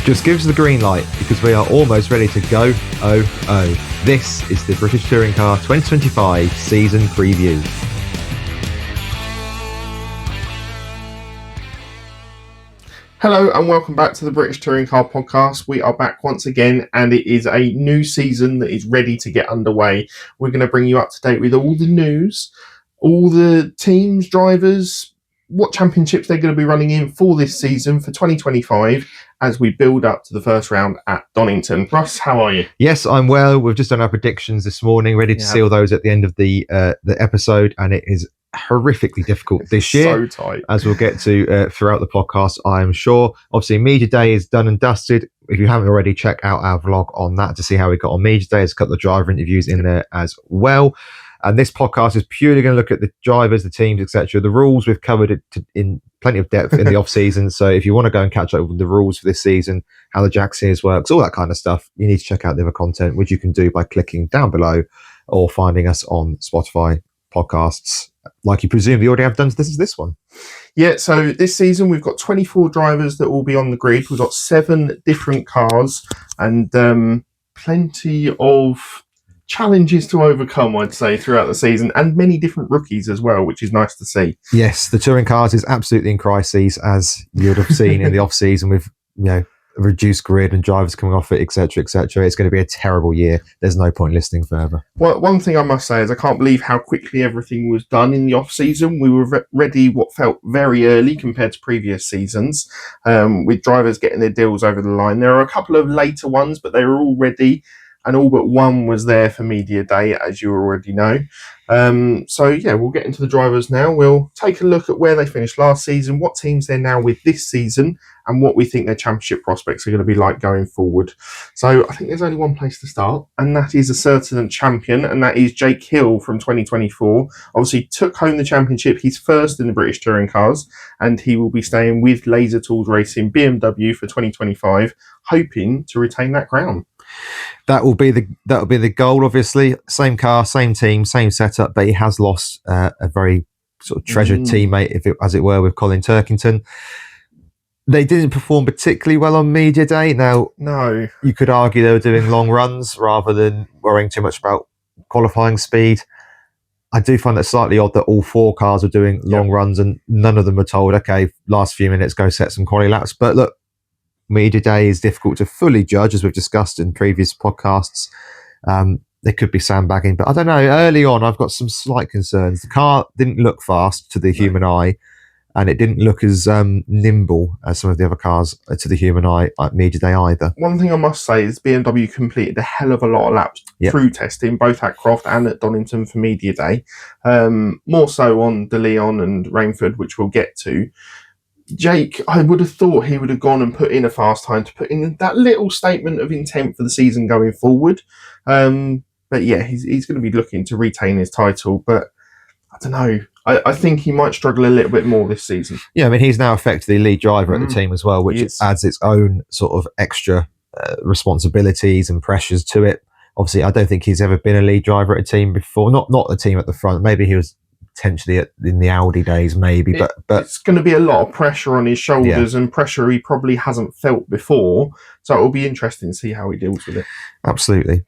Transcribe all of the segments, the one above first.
Just give us the green light because we are almost ready to go. This is the British Touring Car 2025 season preview. Hello and welcome back to the British Touring Car podcast. We are back once again and it is a new season that is ready to get underway. We're going to bring you up to date with all the news, all the teams, drivers, what championships they're going to be running in for this season for 2025 as we build up to the first round at Donington. Russ, how are you? Yes, I'm well. We've just done our predictions this morning, ready to seal those at the end of the episode, and it is horrifically difficult this year, so tight, as we'll get to throughout the podcast, I'm sure. Obviously, Media Day is done and dusted. If you haven't already, check out our vlog on that to see how we got on Media Day. There's a couple of driver interviews in there as well. And this podcast is purely going to look at the drivers, the teams, etc. The rules, we've covered it in plenty of depth in the off-season. So if you want to go and catch up with the rules for this season, how the Jack Sears works, all that kind of stuff, you need to check out the other content, which you can do by clicking down below or finding us on Spotify podcasts, like you presumably already have done. This is this one. Yeah, so this season we've got 24 drivers that will be on the grid. We've got 7 different cars and plenty of challenges to overcome, I'd say, throughout the season, and many different rookies as well, which is nice to see. Yes, the touring cars is absolutely in crises, as you would have seen in the off season with reduced grid and drivers coming off it, etc., etc. It's going to be a terrible year. There's no point listening further. Well, one thing I must say is I can't believe how quickly everything was done in the off season. We were ready what felt very early compared to previous seasons, with drivers getting their deals over the line. There are a couple of later ones, but they were all ready. And all but one was there for Media Day, as you already know. We'll get into the drivers now. We'll take a look at where they finished last season, what teams they're now with this season, and what we think their championship prospects are going to be like going forward. So I think there's only one place to start, and that is a certain champion, and that is Jake Hill from 2024. Obviously took home the championship. He's first in the British Touring Cars, and he will be staying with Laser Tools Racing BMW for 2025, hoping to retain that crown. That will be the goal, obviously. Same car, same team, same setup, but he has lost a very sort of treasured teammate, as it were, with Colin Turkington. They didn't perform particularly well on Media Day. Now, no, you could argue they were doing long runs rather than worrying too much about qualifying speed. I do find that slightly odd that all 4 cars were doing long runs and none of them were told, okay, last few minutes, go set some quality laps. But look, Media Day is difficult to fully judge, as we've discussed in previous podcasts. There could be sandbagging, but I don't know. Early on, I've got some slight concerns. The car didn't look fast to the human eye, and it didn't look as nimble as some of the other cars to the human eye at Media Day either. One thing I must say is BMW completed a hell of a lot of laps through testing, both at Croft and at Donington for Media Day. More so on De Leon and Rainford, which we'll get to. Jake, I would have thought he would have gone and put in a fast time to put in that little statement of intent for the season going forward. But yeah, he's going to be looking to retain his title. But I don't know. I think he might struggle a little bit more this season. Yeah, I mean, he's now effectively lead driver at the team as well, which adds its own sort of extra responsibilities and pressures to it. Obviously, I don't think he's ever been a lead driver at a team before. Not the team at the front. Maybe he was potentially in the Audi days, maybe, but it's going to be a lot of pressure on his shoulders and pressure he probably hasn't felt before. So it will be interesting to see how he deals with it. Absolutely.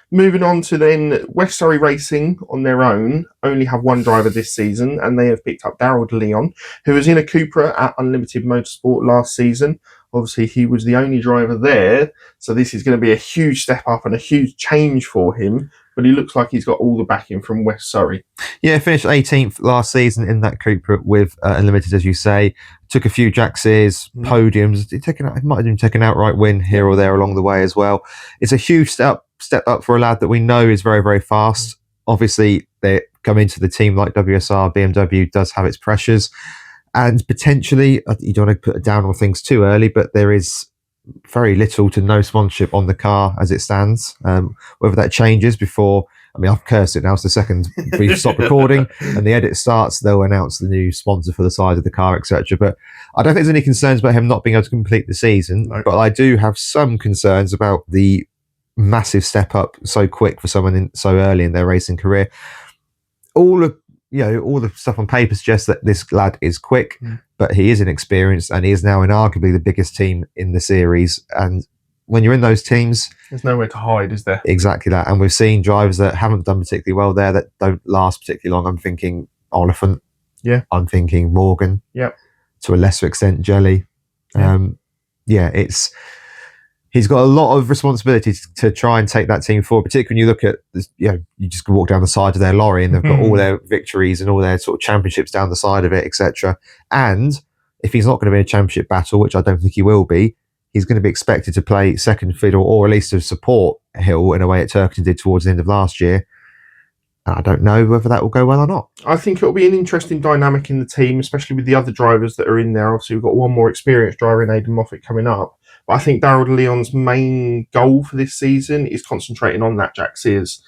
Moving on to then West Surrey Racing on their own only have one driver this season, and they have picked up Daryl De Leon, who was in a Cupra at Unlimited Motorsport last season. Obviously, he was the only driver there, so this is going to be a huge step up and a huge change for him. But he looks like he's got all the backing from West Surrey. Yeah, finished 18th last season in that Cupra with Unlimited, as you say. Took a few Jack Sears podiums. It might have been taken an outright win here or there along the way as well. It's a huge step up for a lad that we know is very, very fast. Obviously, they come into the team like WSR, BMW does have its pressures. And potentially, you don't want to put down on things too early, but there is very little to no sponsorship on the car as it stands. Whether that changes before, I mean, I've cursed it now. It's the second we stop recording and the edit starts, they'll announce the new sponsor for the side of the car, etc. But I don't think there's any concerns about him not being able to complete the season. No. But I do have some concerns about the massive step up so quick for someone so early in their racing career. All the stuff on paper suggests that this lad is quick. but he is inexperienced, and he is now in arguably the biggest team in the series. And when you're in those teams, there's nowhere to hide, is there? Exactly that. And we've seen drivers that haven't done particularly well there that don't last particularly long. I'm thinking Oliphant. Yeah. I'm thinking Morgan. Yeah. To a lesser extent, Jelly. Yeah. He's got a lot of responsibility to try and take that team forward, particularly when you look at, you just walk down the side of their lorry and they've got all their victories and all their sort of championships down the side of it, etc. And if he's not going to be in a championship battle, which I don't think he will be, he's going to be expected to play second fiddle or at least to support Hill in a way that Turkington did towards the end of last year. I don't know whether that will go well or not. I think it'll be an interesting dynamic in the team, especially with the other drivers that are in there. Obviously, we've got one more experienced driver in Aidan Moffat coming up. But I think Darrell de Leon's main goal for this season is concentrating on that Jack Sears.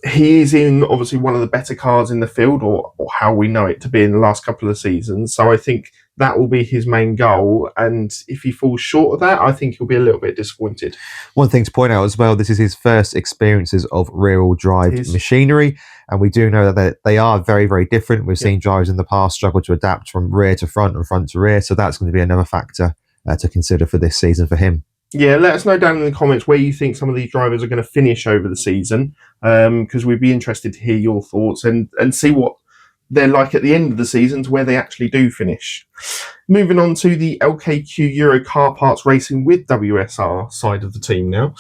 He is in, obviously, one of the better cars in the field, or how we know it to be in the last couple of seasons. So I think that will be his main goal. And if he falls short of that, I think he'll be a little bit disappointed. One thing to point out as well, this is his first experiences of rear-wheel drive machinery. And we do know that they are very, very different. We've seen drivers in the past struggle to adapt from rear to front and front to rear. So that's going to be another factor to consider for this season for him. Yeah, let us know down in the comments where you think some of these drivers are going to finish over the season, because we'd be interested to hear your thoughts and see what they're like at the end of the season to where they actually do finish. Moving on to the LKQ Euro Car Parts Racing with WSR side of the team now.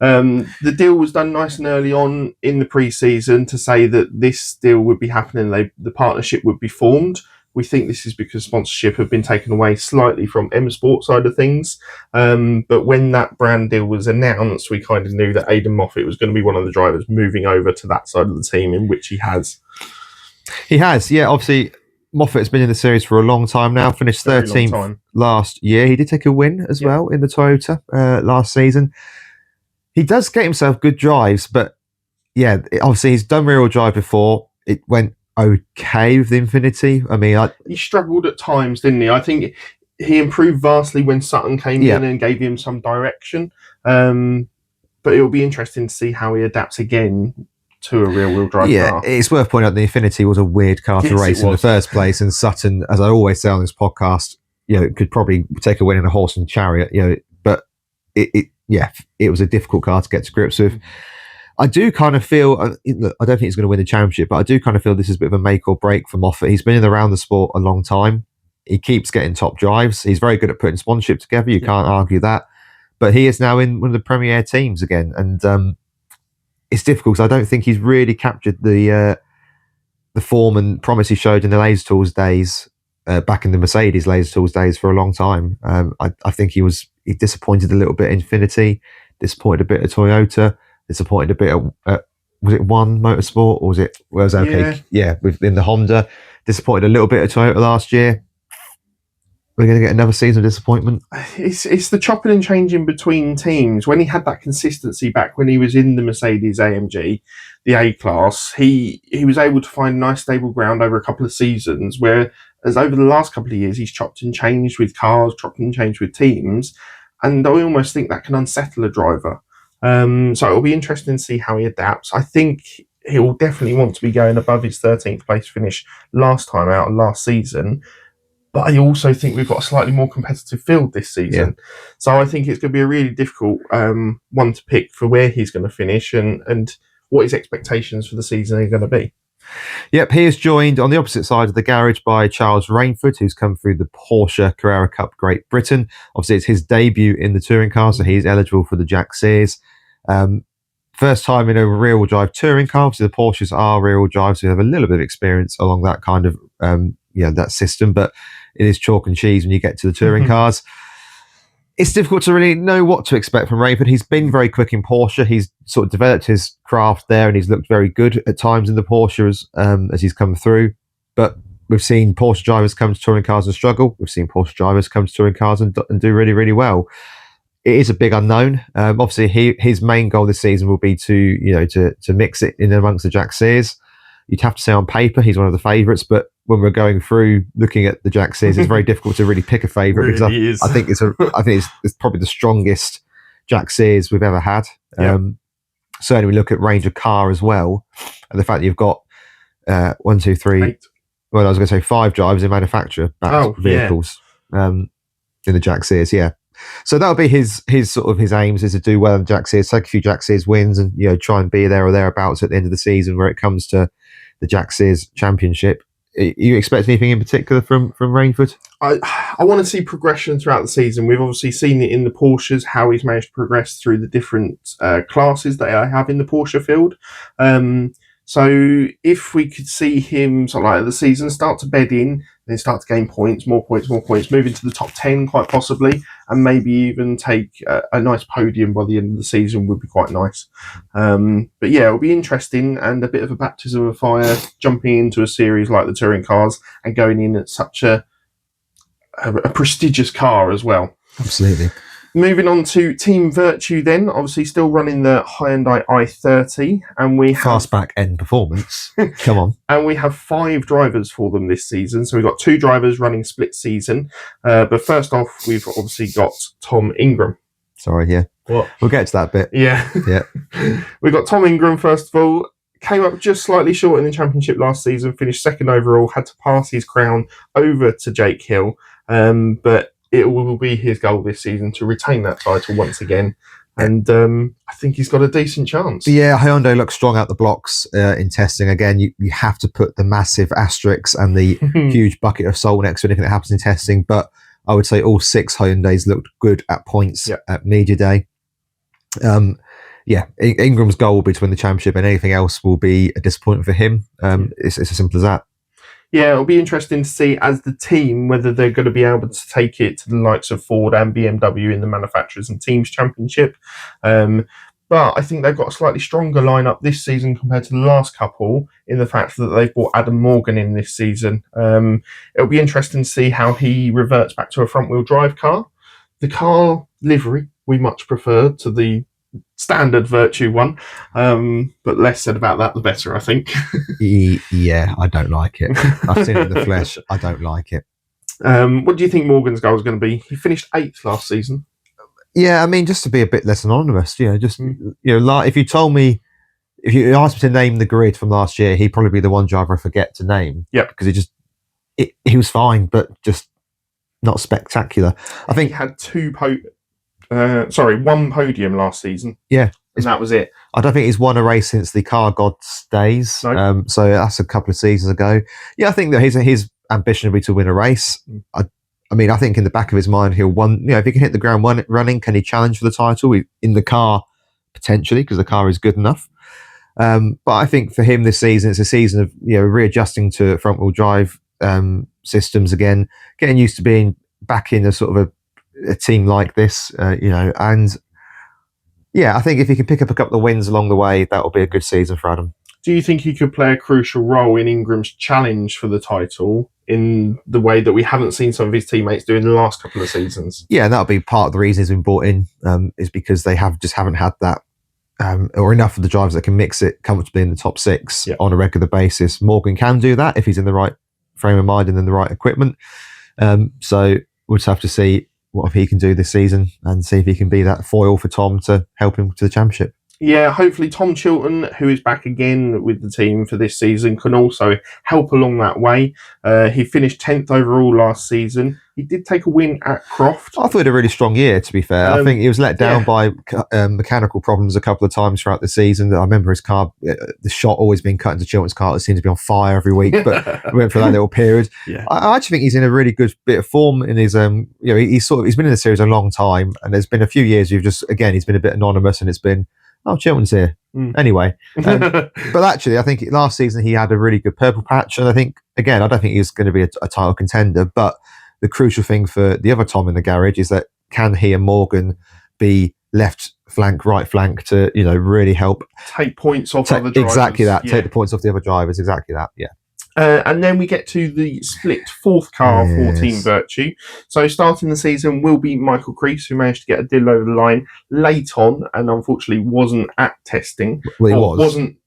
The deal was done nice and early on in the pre-season to say that this deal would be happening, the partnership would be formed. We think this is because sponsorship have been taken away slightly from M Sport side of things. But when that brand deal was announced, we kind of knew that Aidan Moffat was going to be one of the drivers moving over to that side of the team, in which he has. He has, yeah. Obviously, Moffat's been in the series for a long time now, finished 13th last year. He did take a win as well in the Toyota last season. He does get himself good drives, but obviously he's done rear-wheel drive before. It went okay with the Infinity. I mean, he struggled at times, didn't he? I think he improved vastly when Sutton came in and gave him some direction. But it'll be interesting to see how he adapts again to a rear-wheel drive car. It's worth pointing out the Infinity was a weird car to race in the first place, and Sutton, as I always say on this podcast, could probably take a win in a horse and chariot. But it was a difficult car to get to grips with. I do kind of feel, look, I don't think he's going to win the championship, but I do kind of feel this is a bit of a make or break for Moffat. He's been in around the sport a long time. He keeps getting top drives. He's very good at putting sponsorship together. You can't argue that. But he is now in one of the premier teams again. And it's difficult because I don't think he's really captured the form and promise he showed in the Laser Tools days, back in the Mercedes Laser Tools days for a long time. I think he disappointed a little bit in Infinity, disappointed a bit at Toyota, disappointed a bit at was it One Motorsport or was it okay? Yeah, within the Honda, disappointed a little bit at Toyota last year. We're going to get another season of disappointment. It's the chopping and changing between teams. When he had that consistency back when he was in the Mercedes AMG, the A class, he was able to find nice stable ground over a couple of seasons. Whereas over the last couple of years, he's chopped and changed with cars, chopped and changed with teams, and I almost think that can unsettle a driver. So it'll be interesting to see how he adapts. I think he'll definitely want to be going above his 13th place finish last time out last season. But I also think we've got a slightly more competitive field this season. Yeah. So I think it's going to be a really difficult one to pick for where he's going to finish and what his expectations for the season are going to be. Yep, he is joined on the opposite side of the garage by Charles Rainford, who's come through the Porsche Carrera Cup Great Britain. Obviously, it's his debut in the touring car, so he's eligible for the Jack Sears. First time in a rear-wheel drive touring car. Obviously, the Porsches are rear-wheel drive, so you have a little bit of experience along that kind of that system, but it is chalk and cheese when you get to the touring cars. It's difficult to really know what to expect from Rainford. He's been very quick in Porsche. He's sort of developed his craft there, and he's looked very good at times in the Porsche as he's come through. But we've seen Porsche drivers come to touring cars and struggle. We've seen Porsche drivers come to touring cars and do really, really well. It is a big unknown. Obviously, his main goal this season will be to mix it in amongst the Jack Sears. You'd have to say on paper he's one of the favourites, but when we're going through looking at the Jack Sears, it's very difficult to really pick a favourite really because I think it's probably the strongest Jack Sears we've ever had. Yep. Certainly, we look at range of car as well, and the fact that you've got 1, 2, 3, well, I was going to say 5 drivers in manufacturer-backed vehicles in the Jack Sears. Yeah, so that'll be his sort of his aims is to do well in the Jack Sears, take a few Jack Sears wins, and try and be there or thereabouts at the end of the season where it comes to the Jack Sears Championship. You expect anything in particular from Rainford? I want to see progression throughout the season. We've obviously seen it in the Porsches, how he's managed to progress through the different classes that I have in the Porsche field. So if we could see him sort of like the season start to bed in, then start to gain points, more points, move into the top 10 quite possibly, and maybe even take a nice podium by the end of the season would be quite nice. But yeah, it'll be interesting and a bit of a baptism of fire jumping into a series like the touring cars and going in at such a prestigious car as well. Absolutely. Moving on to Team Virtue then, obviously still running the Hyundai i30, and we have fastback end performance. Come on. And we have 5 drivers for them this season. So we've got 2 drivers running split season. But first off, we've obviously got Tom Ingram. Sorry, yeah. What? We'll get to that bit. Yeah. Yeah. We've got Tom Ingram, first of all. Came up just slightly short in the championship last season, finished second overall, had to pass his crown over to Jake Hill. But it will be his goal this season to retain that title once again. And I think he's got a decent chance. Yeah, Hyundai looks strong out the blocks in testing. Again, you have to put the massive asterisks and the huge bucket of salt next to anything that happens in testing. But I would say all 6 Hyundais looked good at points at media day. Ingram's goal will be to win the championship, and anything else will be a disappointment for him. It's as simple as that. Yeah, it'll be interesting to see as the team whether they're going to be able to take it to the likes of Ford and BMW in the Manufacturers and Teams Championship. But I think they've got a slightly stronger lineup this season compared to the last couple in the fact that they've brought Adam Morgan in this season. It'll be interesting to see how he reverts back to a front-wheel drive car. The car livery we much prefer to the standard Virtue one, but less said about that the better, I think. Yeah, I don't like it. I've seen it in the flesh. I don't like it. What do you think Morgan's goal is going to be? He finished 8th last season. Yeah, I mean, just to be a bit less anonymous, if you told me, if you asked me to name the grid from last year, he'd probably be the one driver I forget to name. Yeah, because he was fine, but just not spectacular. I think he had 1 podium last season. Yeah. And that was it. I don't think he's won a race since the car god's days. No. So that's a couple of seasons ago. Yeah, I think that his ambition will be to win a race. I mean, I think in the back of his mind, he'll if he can hit the ground running, can he challenge for the title in the car potentially because the car is good enough. But I think for him this season, it's a season of readjusting to front wheel drive systems again, getting used to being back in a sort of a team like this, and I think if he can pick up a couple of wins along the way, that will be a good season for Adam. Do you think he could play a crucial role in Ingram's challenge for the title in the way that we haven't seen some of his teammates do in the last couple of seasons? Yeah, and that'll be part of the reason he's been brought in, is because they haven't had that, or enough of the drivers that can mix it comfortably in the top 6 on a regular basis. Morgan can do that if he's in the right frame of mind and in the right equipment. So we'll just have to see what he can do this season and see if he can be that foil for Tom to help him to the championship. Yeah, hopefully Tom Chilton, who is back again with the team for this season, can also help along that way. He finished 10th overall last season. He did take a win at Croft. I thought he had a really strong year, to be fair. I think he was let down by mechanical problems a couple of times throughout the season. I remember his car, the shot always being cut into Chilton's car. It seemed to be on fire every week, but we went through that little period. Yeah. I actually think he's in a really good bit of form in his, he's been in the series a long time, and there's been a few years he's been a bit anonymous, and it's been, oh, Chilton's here. Anyway. But actually, I think last season he had a really good purple patch. And I think, again, I don't think he's going to be a title contender. But the crucial thing for the other Tom in the garage is that can he and Morgan be left flank, right flank to, really help take points off other drivers. Exactly that. Yeah. Take the points off the other drivers. Exactly that. Yeah. And then we get to the split 4th car for Team Virtue. So starting the season will be Michael Crease, who managed to get a deal over the line late on and unfortunately wasn't at testing. Well, didn't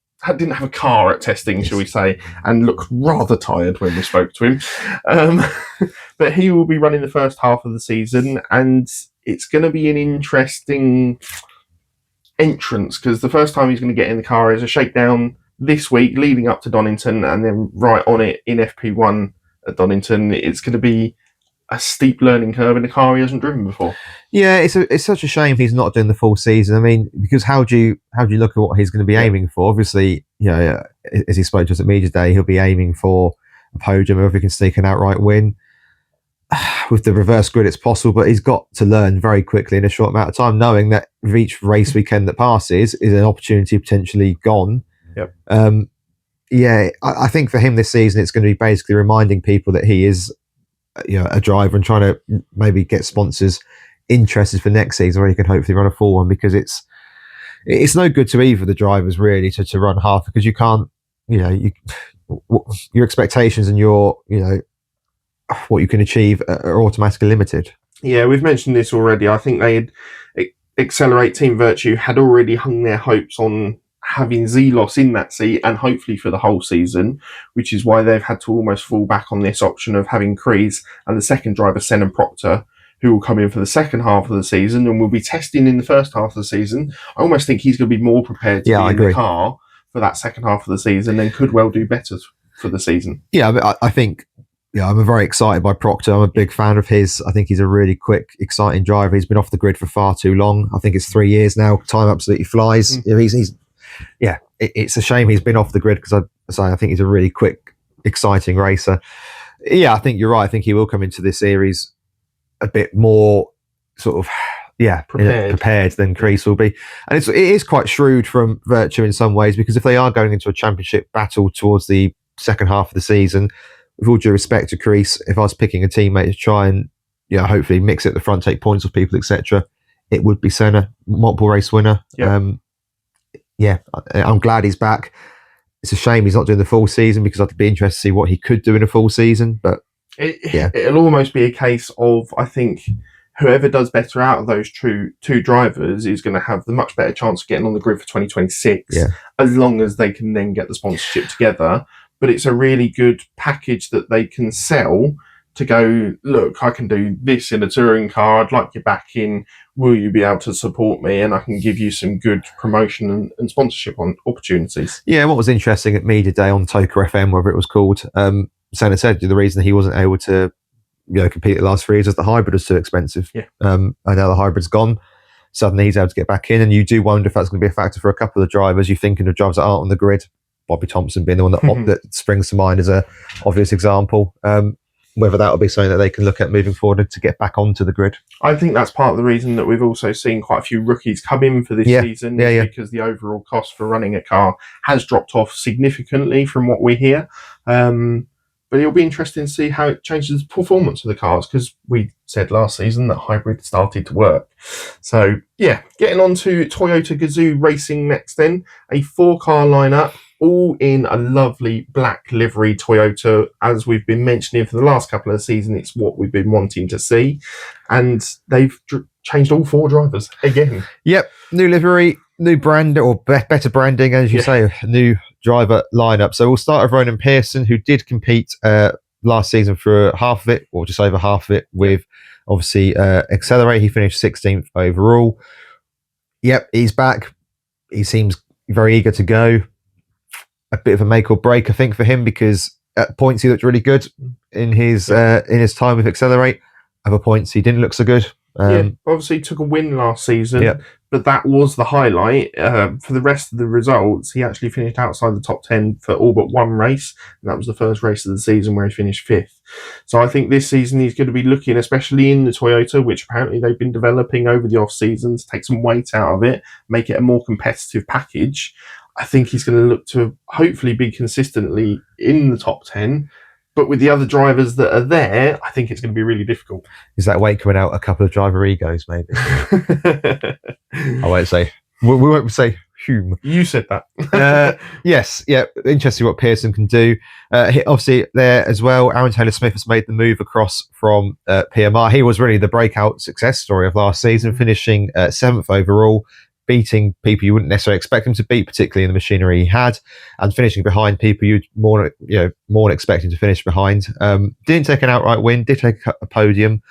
have a car at testing, shall we say, and looked rather tired when we spoke to him. But he will be running the first half of the season, and it's going to be an interesting entrance because the first time he's going to get in the car is a shakedown this week, leading up to Donington, and then right on it in FP1 at Donington, it's going to be a steep learning curve in a car he hasn't driven before. Yeah, it's such a shame he's not doing the full season. I mean, because how do you look at what he's going to be aiming for? Obviously, as he spoke to us at Media Day, he'll be aiming for a podium, or if he can sneak an outright win. With the reverse grid, it's possible, but he's got to learn very quickly in a short amount of time, knowing that with each race weekend that passes is an opportunity potentially gone. Yep. I think for him this season, it's going to be basically reminding people that he is, a driver, and trying to maybe get sponsors interested for next season, where he can hopefully run a full one, because it's no good to either of the drivers really to run half, because you can't, your expectations and your, what you can achieve are automatically limited. Yeah, we've mentioned this already. I think they had Accelerate Team Virtue had already hung their hopes on having Zelos in that seat, and hopefully for the whole season, which is why they've had to almost fall back on this option of having Kreese and the second driver, Sen and Proctor, who will come in for the second half of the season and will be testing in the first half of the season. I almost think he's going to be more prepared to be in the car for that second half of the season, and could well do better for the season. Yeah, I think... Yeah, I'm very excited by Proctor. I'm a big fan of his. I think he's a really quick, exciting driver. He's been off the grid for far too long. I think it's 3 years now. Time absolutely flies. It's a shame he's been off the grid, because I think he's a really quick, exciting racer. Yeah, I think you're right. I think he will come into this series a bit more sort of prepared than Kreese will be. And it is quite shrewd from Virtue in some ways, because if they are going into a championship battle towards the second half of the season, with all due respect to Kreese, if I was picking a teammate to try and hopefully mix it at the front, take points off people, etc., it would be Senna, multiple race winner. I'm glad he's back. It's a shame he's not doing the full season, because I'd be interested to see what he could do in a full season. But it'll almost be a case of, I think, whoever does better out of those two drivers is going to have the much better chance of getting on the grid for 2026, as long as they can then get the sponsorship together. But it's a really good package that they can sell to go, look, I can do this in a touring car. I'd like you back in. Will you be able to support me? And I can give you some good promotion and sponsorship on opportunities. Yeah, what was interesting at Media Day on Toker FM, whatever it was called, Senna said the reason he wasn't able to compete the last 3 years is the hybrid was too expensive. And now the hybrid's gone. Suddenly he's able to get back in, and you do wonder if that's going to be a factor for a couple of drivers. You're thinking of drivers that aren't on the grid, Bobby Thompson being the one that springs to mind as a obvious example. Whether that will be something that they can look at moving forward to get back onto the grid. I think that's part of the reason that we've also seen quite a few rookies come in for this season, because the overall cost for running a car has dropped off significantly from what we hear. But it'll be interesting to see how it changes the performance of the cars, because we said last season that hybrid started to work. So, getting on to Toyota Gazoo Racing next then. A 4-car lineup, all in a lovely black livery Toyota. As we've been mentioning for the last couple of seasons, it's what we've been wanting to see. And they've changed all 4 drivers again. Yep, new livery, new brand, or better branding, as you say, new driver lineup. So we'll start with Ronan Pearson, who did compete last season for half of it, or just over half of it, with obviously Accelerate. He finished 16th overall. Yep, he's back. He seems very eager to go. A bit of a make or break, I think, for him, because at points he looked really good in his time with Accelerate. Other points he didn't look so good. Obviously took a win last season, but that was the highlight. For the rest of the results, he actually finished outside the top 10 for all but one race, and that was the first race of the season where he finished 5th. So I think this season he's going to be looking, especially in the Toyota, which apparently they've been developing over the off-seasons, take some weight out of it, make it a more competitive package. I think he's going to look to hopefully be consistently in the top 10. But with the other drivers that are there, I think it's going to be really difficult. Is that weight coming out a couple of driver egos, maybe? I won't say. We won't say Hume. You said that. Yes, interesting what Pearson can do. Obviously, there as well, Aaron Taylor-Smith has made the move across from PMR. He was really the breakout success story of last season, finishing 7th overall, beating people you wouldn't necessarily expect him to beat, particularly in the machinery he had, and finishing behind people you'd more expect him to finish behind. Didn't take an outright win, did take a podium.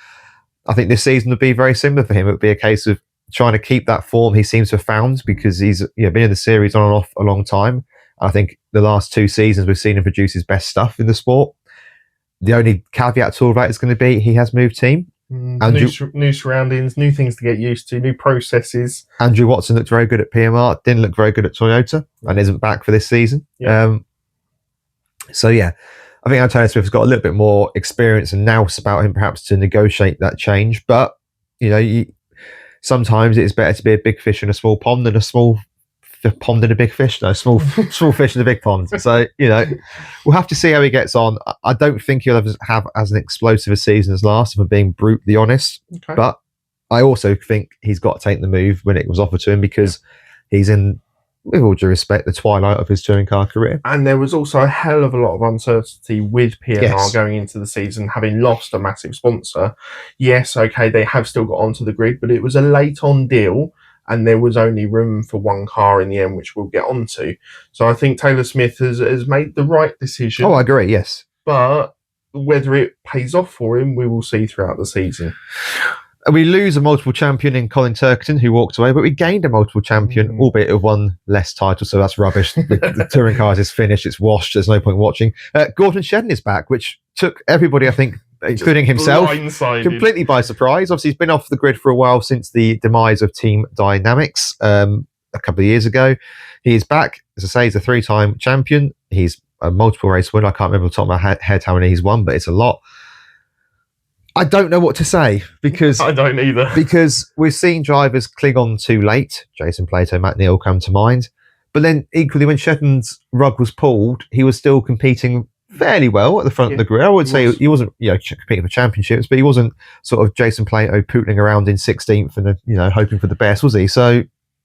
I think this season would be very similar for him. It would be a case of trying to keep that form he seems to have found, because he's been in the series on and off a long time, I think the last 2 seasons we've seen him produce his best stuff in the sport. The only caveat to all that is going to be he has moved team. New surroundings, new things to get used to, new processes. Andrew Watson looked very good at PMR, didn't look very good at Toyota, and isn't back for this season. Yeah. So yeah, I think Antonio Smith has got a little bit more experience and nous about him, perhaps, to negotiate that change. But sometimes it's better to be a big fish in a small pond than a small pond in a big fish. No, small fish in a big pond. So we'll have to see how he gets on. I don't think he'll have as an explosive a season as last, if I'm being brutally honest. Okay. But I also think he's got to take the move when it was offered to him, because he's in, with all due respect, the twilight of his touring car career. And there was also a hell of a lot of uncertainty with PMR going into the season, having lost a massive sponsor. Yes, okay, they have still got onto the grid, but it was a late-on deal, and there was only room for one car in the end, which we'll get onto. So I think Taylor Smith has made the right decision. Oh, I agree, yes. But whether it pays off for him, we will see throughout the season. We lose a multiple champion in Colin Turkington, who walked away, but we gained a multiple champion, albeit of one less title, so that's rubbish. The touring cars is finished, it's washed, there's no point watching. Gordon Shedden is back, which took everybody, I think, including himself, completely by surprise. Obviously, he's been off the grid for a while since the demise of Team Dynamics a couple of years ago. He is back. As I say, he's a 3-time champion. He's a multiple race winner. I can't remember off the top of my head how many he's won, but it's a lot. I don't know what to say, because I don't either. Because we've seen drivers cling on too late. Jason Plato, Matt Neal come to mind. But then equally, when Shedden's rug was pulled, he was still competing fairly well at the front of the grid. I would say he wasn't competing for championships, but he wasn't sort of Jason Plato pootling around in 16th and hoping for the best, was he? So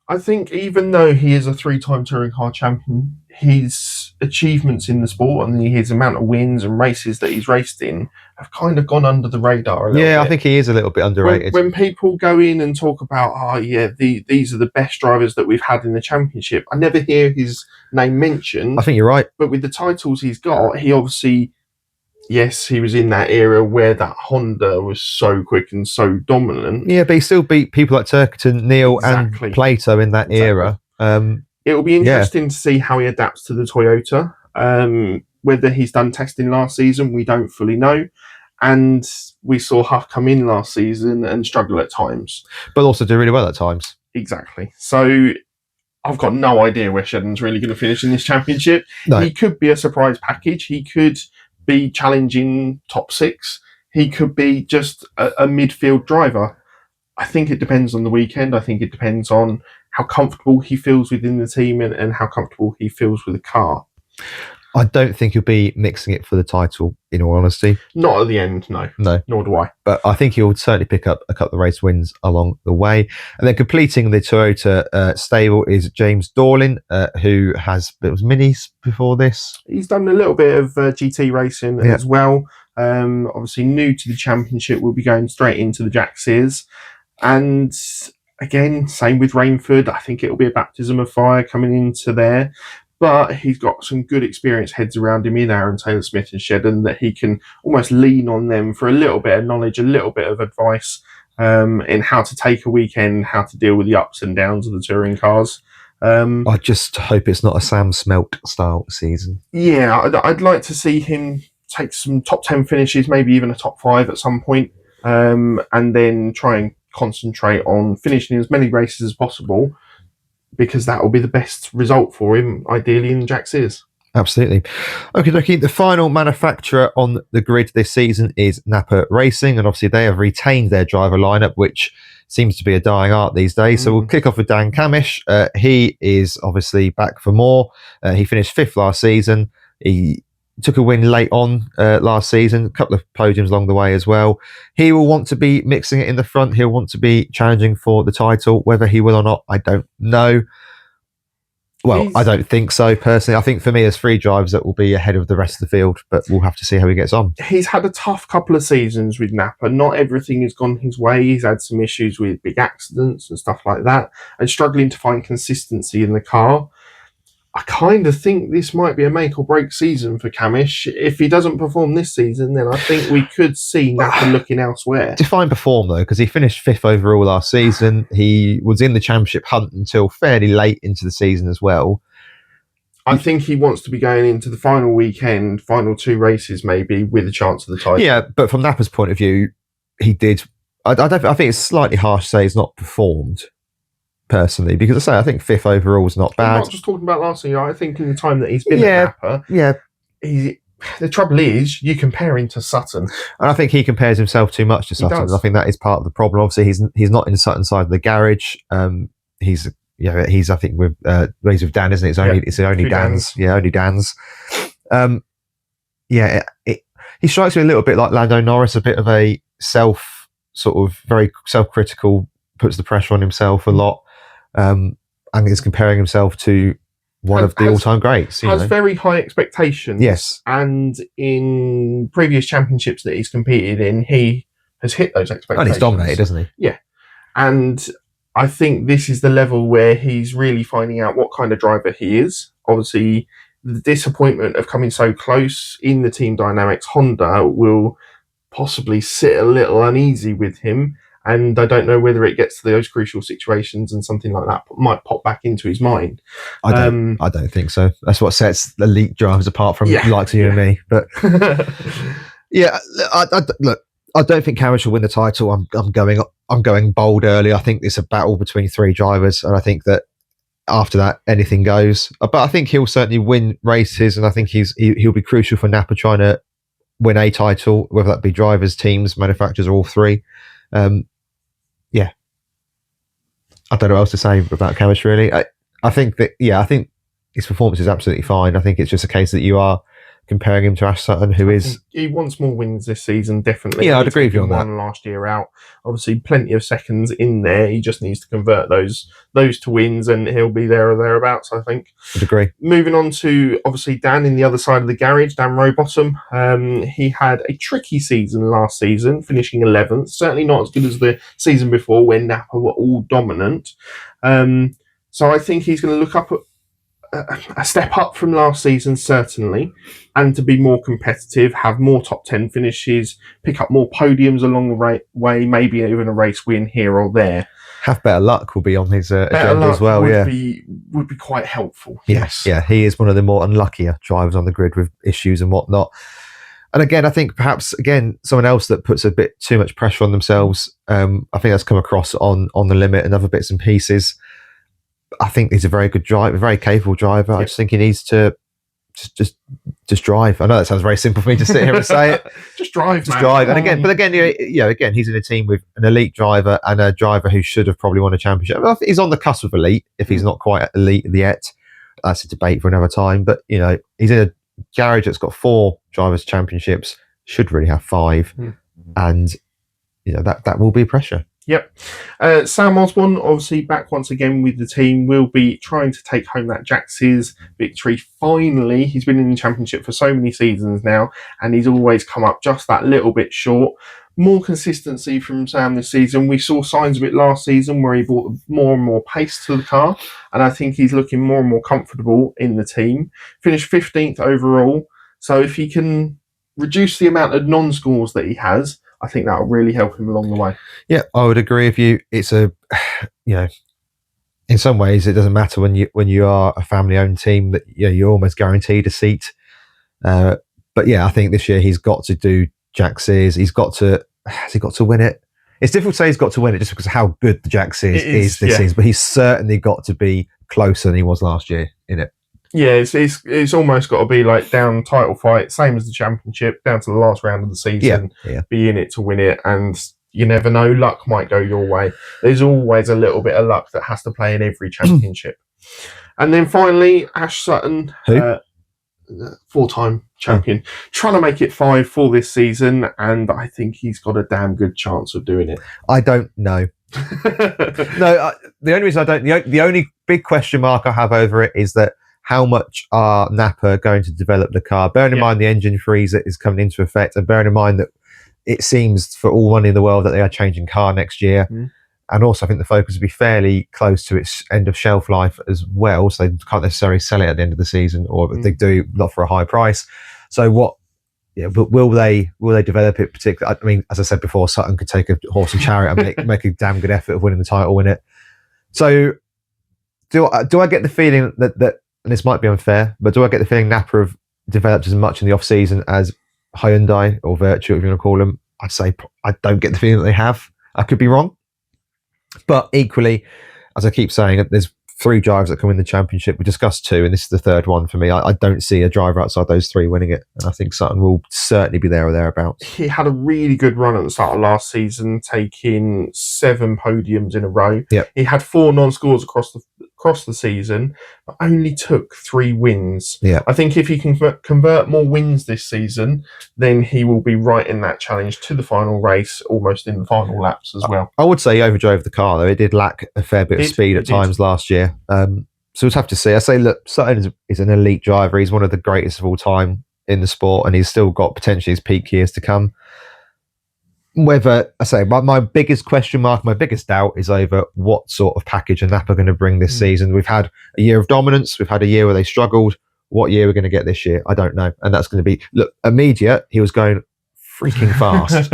I think even though he is a 3-time touring car champion, his achievements in the sport and his amount of wins and races that he's raced in have kind of gone under the radar a little bit. I think he is a little bit underrated. When people go in and talk about, these are the best drivers that we've had in the championship, I never hear his name mentioned. I think you're right. But with the titles he's got, he obviously... Yes, he was in that era where that Honda was so quick and so dominant. Yeah, but he still beat people like Turkington, Neal, and Plato in that era. It will be interesting to see how he adapts to the Toyota. Whether he's done testing last season, we don't fully know. And we saw Huff come in last season and struggle at times. But also do really well at times. Exactly. So I've got no idea where Shedden's really going to finish in this championship. No. He could be a surprise package. He could be challenging top 6. He could be just a midfield driver. I think it depends on the weekend. I think it depends on how comfortable he feels within the team and how comfortable he feels with the car. I don't think he'll be mixing it for the title, in all honesty. Not at the end, no. Nor do I. But I think he'll certainly pick up a couple of race wins along the way. And then completing the Toyota stable is James Dorlin, who it was minis before this. He's done a little bit of GT racing as well. Obviously new to the championship, will be going straight into the Jack Sears. And again, same with Rainford. I think it'll be a baptism of fire coming into there. But he's got some good experienced heads around him in Aaron Taylor Smith and Shedden that he can almost lean on them for a little bit of knowledge, a little bit of advice in how to take a weekend, how to deal with the ups and downs of the touring cars. I just hope it's not a Sam Smelt style season. Yeah, I'd like to see him take some top 10 finishes, maybe even a top 5 at some point, and then try and concentrate on finishing as many races as possible, because that will be the best result for him, ideally, in Jack Sears. Absolutely. Okay, the final manufacturer on the grid this season is Napa Racing, and obviously they have retained their driver lineup, which seems to be a dying art these days. So we'll kick off with Dan Camish. He is obviously back for more. He finished 5th last season. He took a win late on last season, a couple of podiums along the way as well. He will want to be mixing it in the front. He'll want to be challenging for the title. Whether he will or not, I don't know. Well, I don't think so, personally. I think for me, there's 3 drivers that will be ahead of the rest of the field, but we'll have to see how he gets on. He's had a tough couple of seasons with Napa. Not everything has gone his way. He's had some issues with big accidents and stuff like that, and struggling to find consistency in the car. I kind of think this might be a make or break season for Camish. If he doesn't perform this season, then I think we could see Napa looking elsewhere. Define perform, though, because he finished 5th overall last season. He was in the championship hunt until fairly late into the season as well. I think he wants to be going into the final weekend, final 2 races maybe, with a chance of the title. Yeah, but from Napper's point of view, he did. I think it's slightly harsh to say he's not performed personally, because I think 5th overall is not bad. I'm not just talking about last year. I think in the time that he's been at Napper, the trouble is, you compare him to Sutton, and I think he compares himself too much to Sutton. And I think that is part of the problem. Obviously, he's not in Sutton's side of the garage. He's I think with he's with Dan, isn't it? It's only Dan's. Yeah, only Dan's. He strikes me a little bit like Lando Norris, a bit of a very self-critical, puts the pressure on himself a lot, and is comparing himself to one of the all-time greats. Has very high expectations. Yes. And in previous championships that he's competed in, he has hit those expectations. And he's dominated, doesn't he? Yeah. And I think this is the level where he's really finding out what kind of driver he is. Obviously, the disappointment of coming so close in the team dynamics, Honda will possibly sit a little uneasy with him. And I don't know whether it gets to those crucial situations and something like that might pop back into his mind. I don't think so. That's what sets elite drivers apart from likes of you and me. But look, I don't think Cavendish will win the title. I'm going bold early. I think it's a battle between 3 drivers, and I think that after that anything goes. But I think he'll certainly win races, and I think he'll be crucial for Napper trying to win a title, whether that be drivers, teams, manufacturers, or all 3. I don't know what else to say about Cavendish, really. I think his performance is absolutely fine. I think it's just a case that you are comparing him to Ash Sutton, he wants more wins this season, definitely. Yeah, I'd agree with you on that. Won last year out. Obviously, plenty of seconds in there. He just needs to convert those to wins, and he'll be there or thereabouts, I think. I'd agree. Moving on to, obviously, Dan in the other side of the garage, Dan Rowbottom. He had a tricky season last season, finishing 11th. Certainly not as good as the season before when Napper were all dominant. So I think he's going to look up at a step up from last season, certainly, and to be more competitive, have more top 10 finishes, pick up more podiums along the way, maybe even a race win here or there. Have better luck will be on his agenda as well. Would be quite helpful. Yes. Yeah, he is one of the more unluckier drivers on the grid with issues and whatnot. And again, I think perhaps someone else that puts a bit too much pressure on themselves. I think that's come across on the limit and other bits and pieces. I think he's a very good driver, a very capable driver. I just think he needs to just drive. I know that sounds very simple for me to sit here and say it. Just drive. And again, he's in a team with an elite driver and a driver who should have probably won a championship. I think he's on the cusp of elite if he's not quite elite yet. That's a debate for another time. But he's in a garage that's got 4 drivers' championships. Should really have 5, and that will be pressure. Yep. Sam Osborne, obviously back once again with the team, will be trying to take home that Jax's victory. Finally, he's been in the championship for so many seasons now, and he's always come up just that little bit short. More consistency from Sam this season. We saw signs of it last season where he brought more and more pace to the car, and I think he's looking more and more comfortable in the team. Finished 15th overall, so if he can reduce the amount of non-scores that he has, I think that will really help him along the way. Yeah, I would agree with you. It's in some ways, it doesn't matter when you are a family-owned team that you're almost guaranteed a seat. But I think this year he's got to do Jax's. Has he got to win it? It's difficult to say he's got to win it just because of how good the Jax is this season. But he's certainly got to be closer than he was last year in it. Yeah, it's almost got to be like down title fight, same as the championship, down to the last round of the season, be in it to win it, and you never know, luck might go your way. There's always a little bit of luck that has to play in every championship. And then finally, Ash Sutton, 4-time champion, trying to make it 5 for this season, and I think he's got a damn good chance of doing it. I don't know. The only reason I don't, the only big question mark I have over it is that how much are Napper going to develop the car? Bearing in mind the engine freeze that is coming into effect, and bearing in mind that it seems for all money in the world that they are changing car next year. And also I think the Focus will be fairly close to its end of shelf life as well, so they can't necessarily sell it at the end of the season, or if they do, not for a high price. So will they develop it particularly? I mean, as I said before, Sutton could take a horse and chariot and make a damn good effort of winning the title, win it. So do I get the feeling that and this might be unfair, but do I get the feeling Napa have developed as much in the off season as Hyundai or Virtue, if you want to call them? I'd say I don't get the feeling that they have. I could be wrong, but equally, as I keep saying, there's 3 drivers that come in the championship. We discussed 2, and this is the 3rd one for me. I don't see a driver outside those 3 winning it, and I think Sutton will certainly be there or thereabouts. He had a really good run at the start of last season, taking 7 podiums in a row. Yep. He had 4 non-scores across the season, but only took 3 wins. Yeah. I think if he can convert more wins this season, then he will be right in that challenge to the final race, almost in the final laps as well. I would say he overdrove the car, though. It did lack a fair bit of speed at times last year. So we'll have to see. I say, look, Sutton is an elite driver. He's one of the greatest of all time in the sport, and he's still got potentially his peak years to come. Whether, I say, my biggest question mark, my biggest doubt is over what sort of package Napa are going to bring this season. We've had a year of dominance. We've had a year where they struggled. What year we're going to get this year, I don't know. And that's going to be, look, immediate, he was going freaking fast.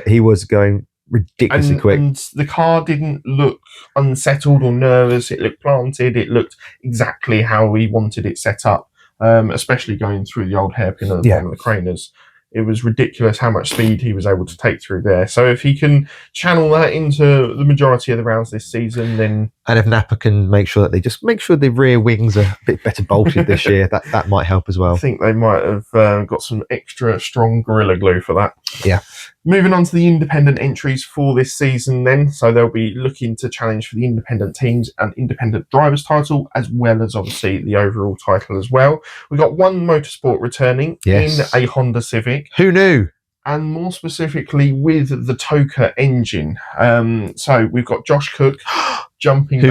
He was going ridiculously quick. And the car didn't look unsettled or nervous. It looked planted. It looked exactly how he wanted it set up, especially going through the old hairpin at the bottom of the Craners. It was ridiculous how much speed he was able to take through there. So if he can channel that into the majority of the rounds this season, then... And if Napa can make sure that they just make sure the rear wings are a bit better bolted this year, that might help as well. I think they might have got some extra strong Gorilla Glue for that. Yeah. Moving on to the independent entries for this season then. So they'll be looking to challenge for the independent teams and independent drivers title, as well as obviously the overall title as well. We've got one motorsport returning in a Honda Civic. Who knew? And more specifically with the Toka engine. So we've got Josh Cook jumping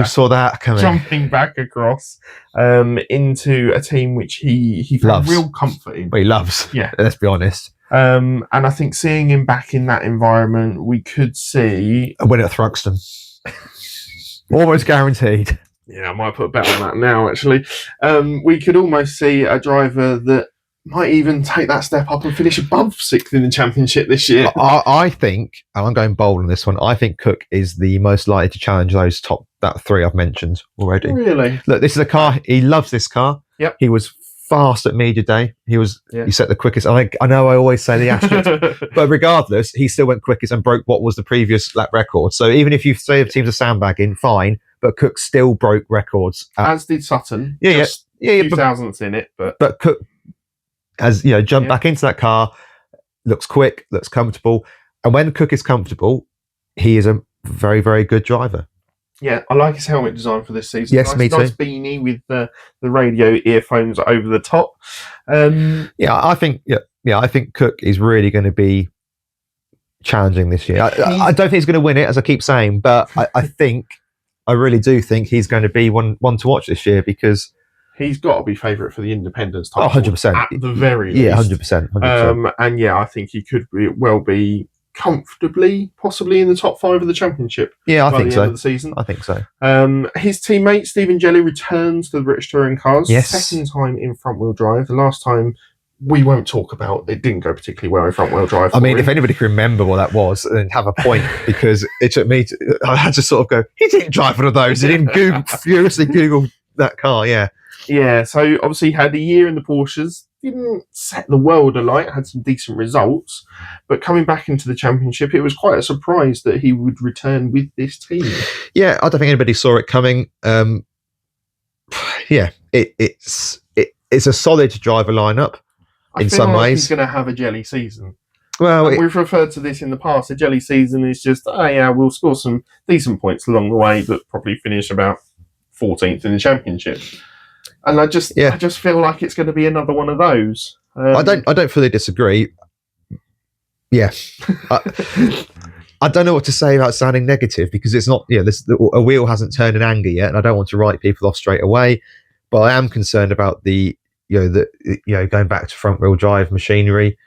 back across into a team which he found real comfort in. Well, he loves. Yeah. Let's be honest. And I think seeing him back in that environment, we could see a win at Thruxton. Almost guaranteed. Yeah, I might put a bet on that now, actually. We could almost see a driver that might even take that step up and finish above 6th in the championship this year. I think, and I'm going bold on this one, I think Cook is the most likely to challenge that 3 I've mentioned already. Really? Look, this is a car, he loves this car. Yep. He was fast at media day. He set the quickest. I know I always say the asterisk, but regardless, he still went quickest and broke what was the previous lap record. So even if you say the teams are sandbagging, fine, but Cook still broke records. As did Sutton. Yeah, few thousandths in it, but Cook has jumped back into that car, looks quick, looks comfortable, and when Cook is comfortable, he is a very, very good driver. Yeah, I like his helmet design for this season. Yes, me too. Nice beanie with the radio earphones over the top. I think Cook is really going to be challenging this year. I don't think he's going to win it, as I keep saying, but I really do think he's going to be one to watch this year, because he's got to be favourite for the independents title. 100%. At the very least. Yeah, 100%. And I think he could be comfortably, possibly in the top 5 of the championship. Yeah, I think so. End of the season. I think so. His teammate Stephen Jelly returns to the British Touring Cars. Yes. Second time in front wheel drive. The last time we won't talk about. It didn't go particularly well in front wheel drive. I mean, if anybody can remember what that was, then have a point, because it took me. I had to sort of go. He didn't drive one of those. He didn't furiously Google that car. Yeah. Yeah, so obviously had a year in the Porsches, didn't set the world alight, had some decent results, but coming back into the championship, it was quite a surprise that he would return with this team. Yeah, I don't think anybody saw it coming. It's a solid driver lineup in some ways. He's going to have a jelly season. Well, we've referred to this in the past. A jelly season is just, we'll score some decent points along the way, but probably finish about 14th in the championship. And I just feel like it's going to be another one of those. I don't fully disagree. Yeah, I don't know what to say about sounding negative, because it's not. A wheel hasn't turned in anger yet, and I don't want to write people off straight away. But I am concerned about the going back to front wheel drive machinery.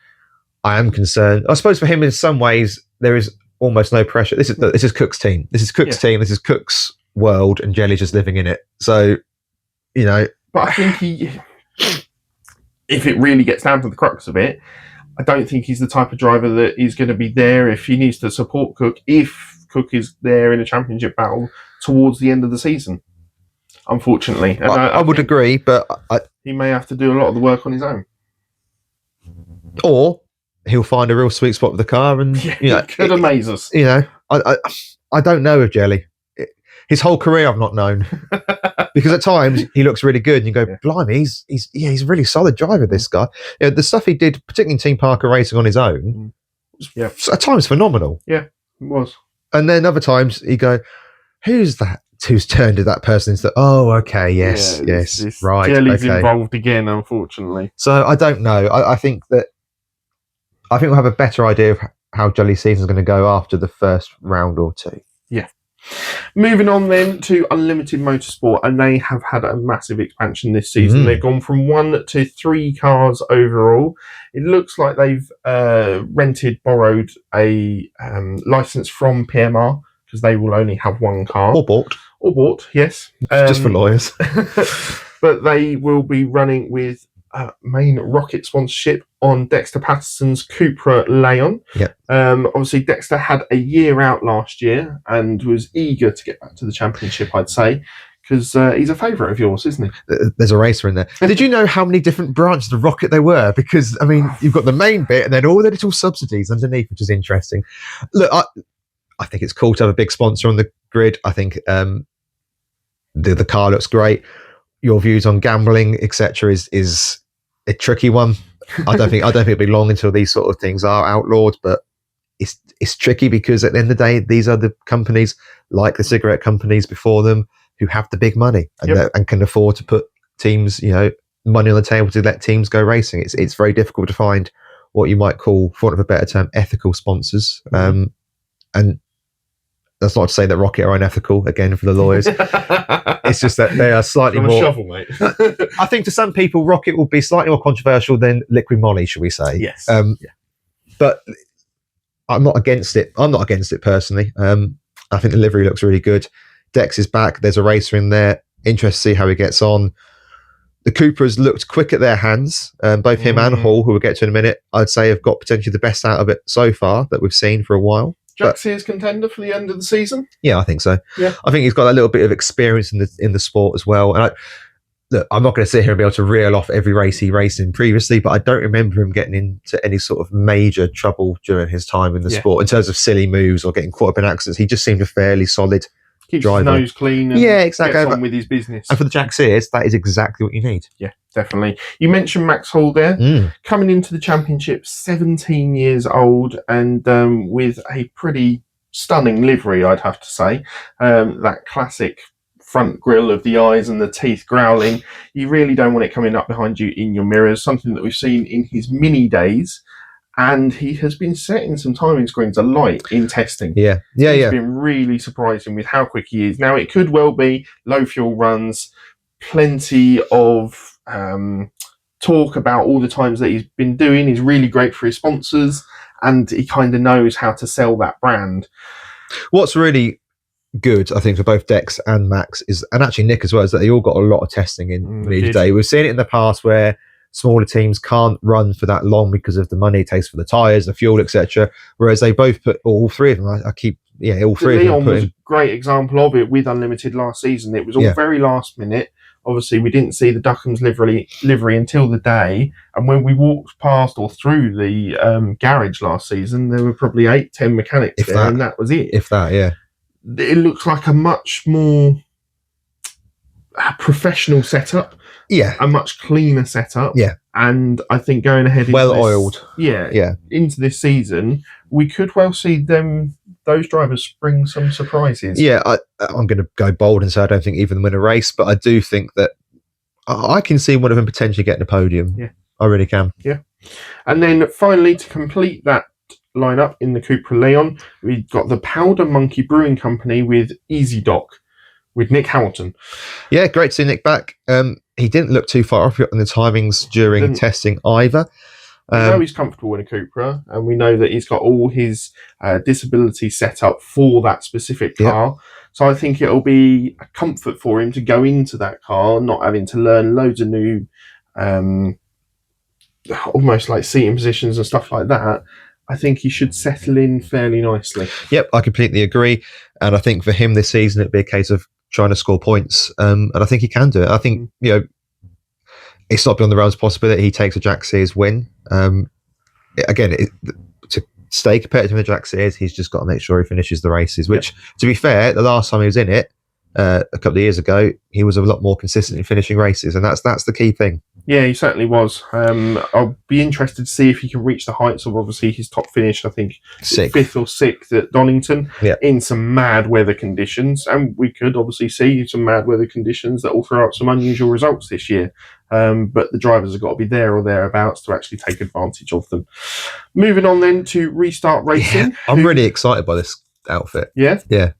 I am concerned. I suppose for him, in some ways, there is almost no pressure. This is Cook's team. This is Cook's team. This is Cook's world, and Jelly's just living in it. So, But I think if it really gets down to the crux of it, I don't think he's the type of driver that is going to be there if he needs to support Cook, if Cook is there in a championship battle towards the end of the season. unfortunately. And I would think agree, but he may have to do a lot of the work on his own. Or he'll find a real sweet spot with the car, and He could amaze us. I don't know with Jelly. His whole career, I've not known, because at times he looks really good, and you go, "Blimey, he's a really solid driver." This guy, the stuff he did, particularly in Team Parker Racing on his own, was at times phenomenal. Yeah, it was. And then other times you go, "Who's that? Who's turned to that person?" Instead, oh, okay, yes, right, Jelly's okay. involved again, unfortunately. So I don't know. I think we'll have a better idea of how Jelly's season is going to go after the first round or two. Yeah. Moving on then to Unlimited Motorsport, and they have had a massive expansion this season. They've gone from 1 to 3 cars overall. It looks like they've borrowed a license from PMR, because they will only have 1 car. Or bought, yes. Just for lawyers. But they will be running with main rocket sponsorship on Dexter Patterson's Cupra Leon. Yep. Obviously, Dexter had a year out last year and was eager to get back to the championship, I'd say, because he's a favourite of yours, isn't he? There's a racer in there. Did you know how many different branches of rocket there were? Because, I mean, you've got the main bit and then all the little subsidies underneath, which is interesting. Look, I think it's cool to have a big sponsor on the grid. I think the car looks great. Your views on gambling, etc., is a tricky one. I don't think it'll be long until these sort of things are outlawed, but it's tricky, because at the end of the day, these are the companies, like the cigarette companies before them, who have the big money and can afford to put teams, money on the table to let teams go racing. It's very difficult to find what you might call, for want of a better term, ethical sponsors. And that's not to say that Rocket are unethical, again, for the lawyers. It's just that they are slightly more... shovel, mate. I think to some people, Rocket will be slightly more controversial than Liquid Molly, shall we say. Yes. But I'm not against it. I'm not against it personally. I think the livery looks really good. Dex is back. There's a racer in there. Interested to see how he gets on. The Cupras looked quick at their hands. Both him and Hall, who we'll get to in a minute, I'd say have got potentially the best out of it so far that we've seen for a while. Jaxie contender for the end of the season? Yeah, I think so. Yeah. I think he's got a little bit of experience in the sport as well. And look, I'm not going to sit here and be able to reel off every race he raced in previously, but I don't remember him getting into any sort of major trouble during his time in the sport in terms of silly moves or getting caught up in accidents. He just seemed a fairly solid Keeps driver. His nose clean and exactly. gets on with his business. And for the Jaxiers, that is exactly what you need. Yeah, definitely. You mentioned Max Hall there. Coming into the championship, 17 years old, and with a pretty stunning livery, I'd have to say. That classic front grille of the eyes and the teeth growling. You really don't want it coming up behind you in your mirrors, something that we've seen in his mini days. And he has been setting some timing screens alight in testing. He's been really surprising with how quick he is. Now, it could well be low fuel runs, plenty of talk about all the times that he's been doing. He's really great for his sponsors, and he kind of knows how to sell that brand. What's really good, I think, for both Dex and Max and actually Nick as well, is that they all got a lot of testing in each day. We've seen it in the past where smaller teams can't run for that long because of the money it takes for the tyres, the fuel, etc. Whereas they both put all three of them. All three of them. Leon was a great example of it with Unlimited last season. It was all very last minute. Obviously, we didn't see the Duckham's livery until the day. And when we walked past or through the garage last season, there were probably 8-10 mechanics there, and that was it. If that, yeah. It looks like a much more professional setup. Yeah. A much cleaner setup. Yeah. And I think going ahead into well-oiled. Into this season, we could well see those drivers bring some surprises. Yeah, I'm going to go bold and say I don't think even win a race, but I do think that I can see one of them potentially getting a podium. Yeah. I really can. Yeah. And then finally, to complete that lineup in the Cupra Leon, we've got the Powder Monkey Brewing Company with Easy Dock, with Nick Hamilton. Yeah, great to see Nick back. He didn't look too far off on the timings during testing either. We know he's comfortable in a Cupra, and we know that he's got all his disability set up for that specific car. So I think it'll be a comfort for him to go into that car, not having to learn loads of new, almost like seating positions and stuff like that. I think he should settle in fairly nicely. Yep, I completely agree. And I think for him this season, it'd be a case of trying to score points, and I think he can do it. I think it's not beyond the realms of possibility he takes a Jack Sears win. Again, to stay competitive in the Jack Sears, he's just got to make sure he finishes the races. Which, to be fair, the last time he was in it, a couple of years ago, he was a lot more consistent in finishing races, and that's the key thing. Yeah, he certainly was. I'll be interested to see if he can reach the heights of obviously his top finish, I think fifth or sixth at Donington, in some mad weather conditions. And we could obviously see some mad weather conditions that will throw up some unusual results this year. But the drivers have got to be there or thereabouts to actually take advantage of them. Moving on then to Restart Racing. Yeah, I'm really excited by this outfit. Yeah? Yeah.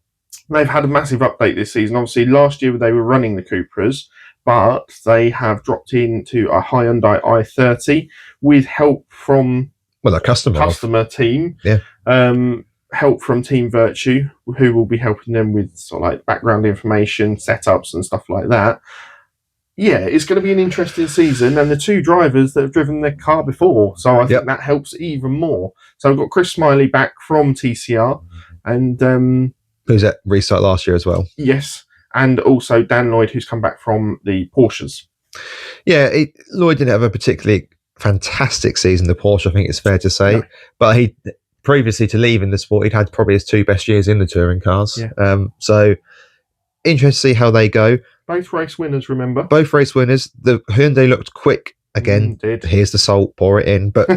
They've had a massive update this season. Obviously, last year they were running the Cupras, but they have dropped into a Hyundai i30 with help from a customer team. Yeah. Help from Team Virtue, who will be helping them with sort of like background information, setups, and stuff like that. Yeah, it's going to be an interesting season, and the two drivers that have driven their car before, so I think that helps even more. So I've got Chris Smiley back from TCR, and who's at Restart last year as well. Yes, and also Dan Lloyd, who's come back from the Porsches. Yeah, Lloyd didn't have a particularly fantastic season, the Porsche, I think it's fair to say. No. But he, previously to leaving the sport, he'd had probably his two best years in the touring cars. Yeah. So, interesting to see how they go. Both race winners, remember? Both race winners. The Hyundai looked quick again. Here's the salt, pour it in. But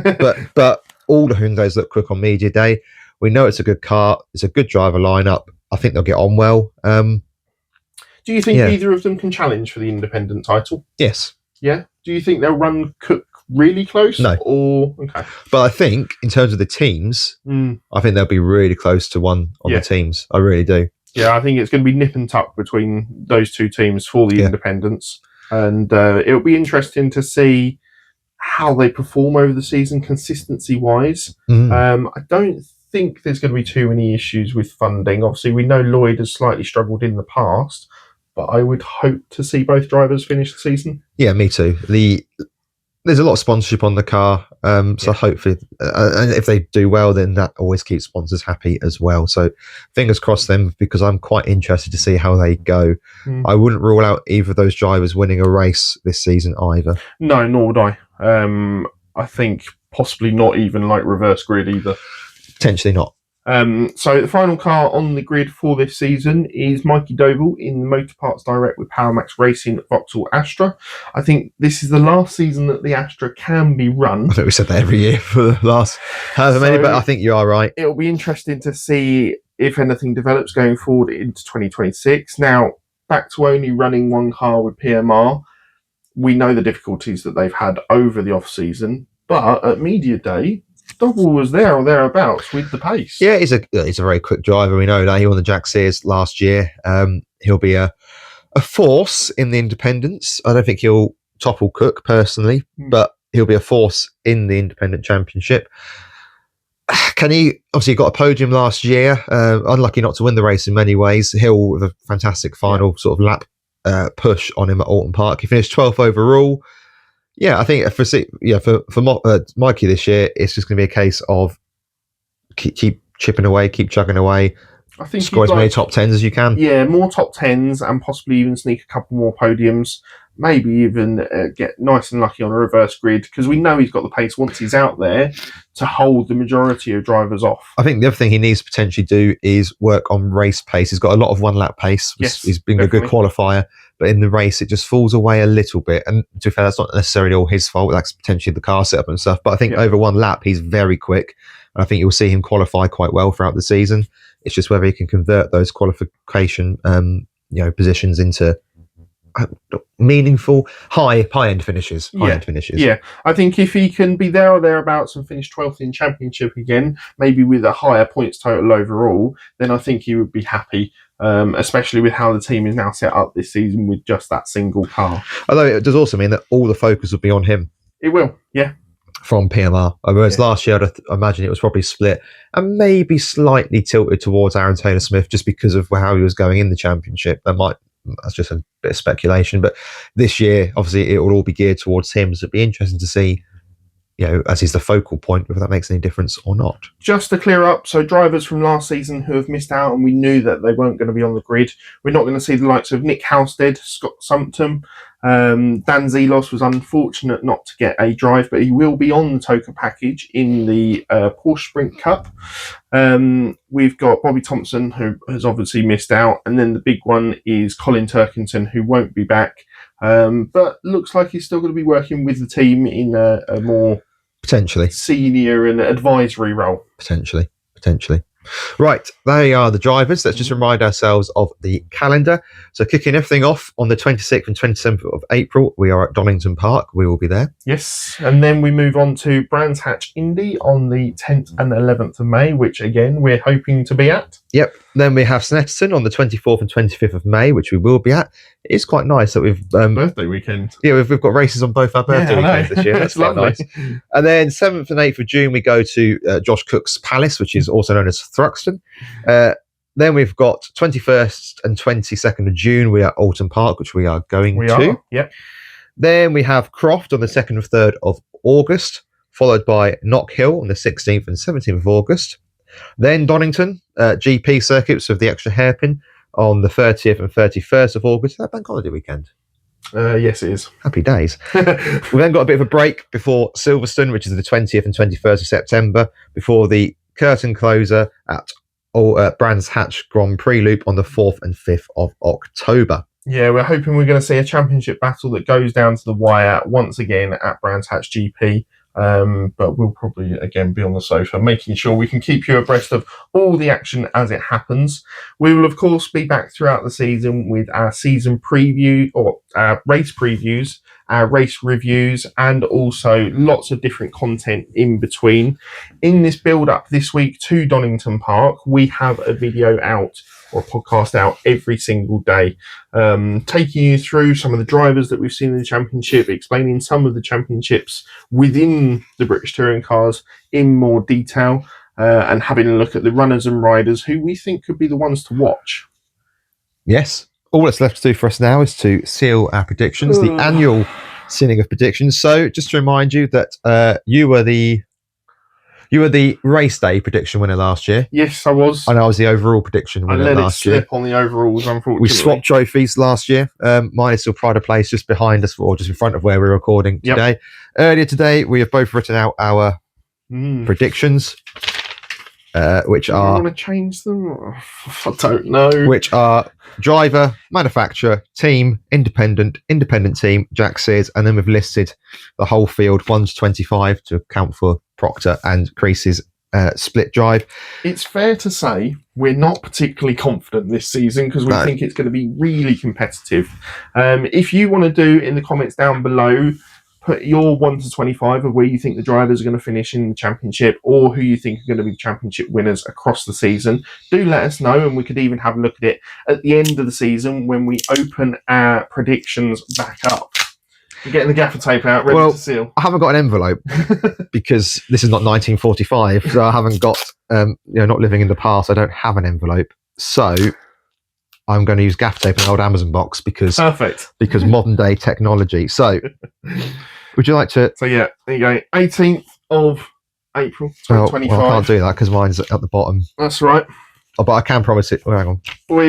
but all the Hyundais look quick on media day. We know it's a good car. It's a good driver lineup. I think they'll get on well. Do you think either of them can challenge for the independent title? Yes. Yeah? Do you think they'll run Cook really close? No. Okay. But I think, in terms of the teams, I think they'll be really close to one on the teams. I really do. Yeah, I think it's going to be nip and tuck between those two teams for the independents. And it'll be interesting to see how they perform over the season, consistency-wise. I don't think there's going to be too many issues with funding. Obviously, we know Lloyd has slightly struggled in the past, but I would hope to see both drivers finish the season. Yeah, me too. There's a lot of sponsorship on the car, so hopefully, and if they do well, then that always keeps sponsors happy as well. So fingers crossed them, because I'm quite interested to see how they go. I wouldn't rule out either of those drivers winning a race this season either. No, nor would I. I think possibly not even like reverse grid either. Potentially not. So the final car on the grid for this season is Mikey Doble in the Motor Parts Direct with PowerMax Racing Vauxhall Astra. I think this is the last season that the Astra can be run. I think we said that every year for the last however many, but I think you are right. It'll be interesting to see if anything develops going forward into 2026. Now, back to only running one car with PMR, we know the difficulties that they've had over the off-season, but at Media Day, Doble was there or thereabouts with the pace. Yeah, he's a very quick driver. We know that. He won the Jack Sears last year. He'll be a force in the independents. I don't think he'll topple Cook personally, but he'll be a force in the independent championship. Can he? Obviously, he got a podium last year. Unlucky not to win the race in many ways. Hill with a fantastic final sort of lap push on him at Alton Park. He finished 12th overall. Yeah, I think for Mikey this year, it's just going to be a case of keep chipping away, keep chugging away. I think score as many top tens as you can. Yeah, more top tens and possibly even sneak a couple more podiums. Maybe even get nice and lucky on a reverse grid, because we know he's got the pace once he's out there to hold the majority of drivers off. I think the other thing he needs to potentially do is work on race pace. He's got a lot of one lap pace. Yes, he's been a good qualifier, but in the race it just falls away a little bit. And to be fair, that's not necessarily all his fault. That's potentially the car setup and stuff. But I think over one lap he's very quick, and I think you'll see him qualify quite well throughout the season. It's just whether he can convert those qualification positions into meaningful high-end finishes. Yeah, I think if he can be there or thereabouts and finish 12th in championship again, maybe with a higher points total overall, then I think he would be happy, especially with how the team is now set up this season with just that single car. Although it does also mean that all the focus will be on him. It will, yeah. From PMR. Whereas last year, I'd imagine it was probably split and maybe slightly tilted towards Aaron Taylor-Smith just because of how he was going in the championship. That's just a bit of speculation. But this year, obviously, it will all be geared towards him. So it'd be interesting to see as he's the focal point, whether that makes any difference or not. Just to clear up, so drivers from last season who have missed out and we knew that they weren't going to be on the grid, we're not going to see the likes of Nick Halstead, Scott Sumpton. Dan Zelos was unfortunate not to get a drive, but he will be on the Toka package in the Porsche Sprint Cup. We've got Bobby Thompson, who has obviously missed out, and then the big one is Colin Turkington, who won't be back. But looks like he's still going to be working with the team in a more potentially senior and advisory role. Potentially. Right, they are the drivers. Let's just remind ourselves of the calendar. So kicking everything off on the 26th and 27th of April, we are at Donington Park. We will be there. Yes, and then we move on to Brands Hatch Indy on the 10th and 11th of May, which again, we're hoping to be at. Yep. Then we have Snetterton on the 24th and 25th of May, which we will be at. It is quite nice that we've... birthday weekend. Yeah, we've got races on both our birthday weekends this year. That's quite nice. And then 7th and 8th of June, we go to Josh Cook's Palace, which is also known as Thruxton. Then we've got 21st and 22nd of June, we are at Alton Park, which we are going to. Yep. Then we have Croft on the 2nd and 3rd of August, followed by Knock Hill on the 16th and 17th of August. Then Donington, GP circuits of the extra hairpin on the 30th and 31st of August. Is that bank holiday weekend? Yes, it is. Happy days. We've then got a bit of a break before Silverstone, which is the 20th and 21st of September, before the curtain closer at Brands Hatch Grand Prix Loop on the 4th and 5th of October. Yeah, we're hoping we're going to see a championship battle that goes down to the wire once again at Brands Hatch GP. But we'll probably again be on the sofa, making sure we can keep you abreast of all the action as it happens. We will, of course, be back throughout the season with our season preview or our race previews, our race reviews, and also lots of different content in between. In this build up this week to Donington Park, we have a video out or a podcast out every single day, taking you through some of the drivers that we've seen in the championship, explaining some of the championships within the British Touring Cars in more detail, and having a look at the runners and riders who we think could be the ones to watch. Yes. All that's left to do for us now is to seal our predictions, the annual sealing of predictions. So just to remind you that you were the race day prediction winner last year. Yes, I was. And I was the overall prediction winner last year. I let it slip on the overalls, unfortunately. We swapped trophies last year. Mine is still pride of place just behind us, or just in front of where we're recording today. Yep. Earlier today, we have both written out our predictions, which are... Do you want to change them? I don't know. Which are driver, manufacturer, team, independent team, Jack Sears, and then we've listed the whole field, 1 to 25, to account for Proctor and Crease's split drive. It's fair to say we're not particularly confident this season because we think it's going to be really competitive. If you want to do in the comments down below, put your 1 to 25 of where you think the drivers are going to finish in the championship, or who you think are going to be championship winners across the season. Do let us know, and we could even have a look at it at the end of the season when we open our predictions back up. You're getting the gaffer tape out, ready to seal. I haven't got an envelope because this is not 1945, so I haven't got, not living in the past, I don't have an envelope. So I'm going to use gaffer tape in an old Amazon box because modern day technology. So would you like to... So yeah, there you go. 18th of April 2025. Well, I can't do that because mine's at the bottom. That's right. Oh, but I can promise it. Hang on.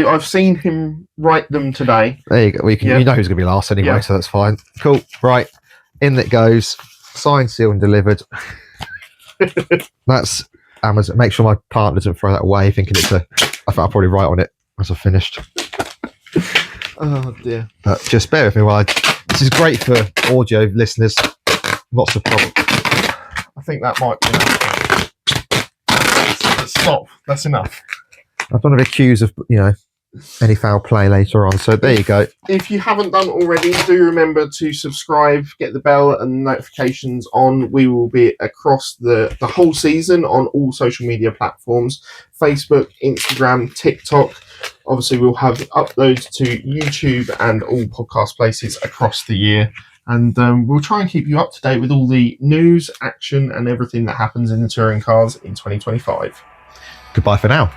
I've seen him write them today. There you go. You know who's going to be last anyway, so that's fine. Cool. Right. In it goes. Signed, sealed, and delivered. That's Amazon. Make sure my partner doesn't throw that away thinking it's a... I think I'll probably write on it as I've finished. Oh, dear. But just bear with me while this is great for audio listeners. Lots of problems. I think that might be enough. Stop. That's enough. I don't want to be accused of, any foul play later on. So there you go. If you haven't done already, do remember to subscribe, get the bell and notifications on. We will be across the whole season on all social media platforms, Facebook, Instagram, TikTok. Obviously, we'll have uploads to YouTube and all podcast places across the year. And we'll try and keep you up to date with all the news, action, and everything that happens in the touring cars in 2025. Goodbye for now.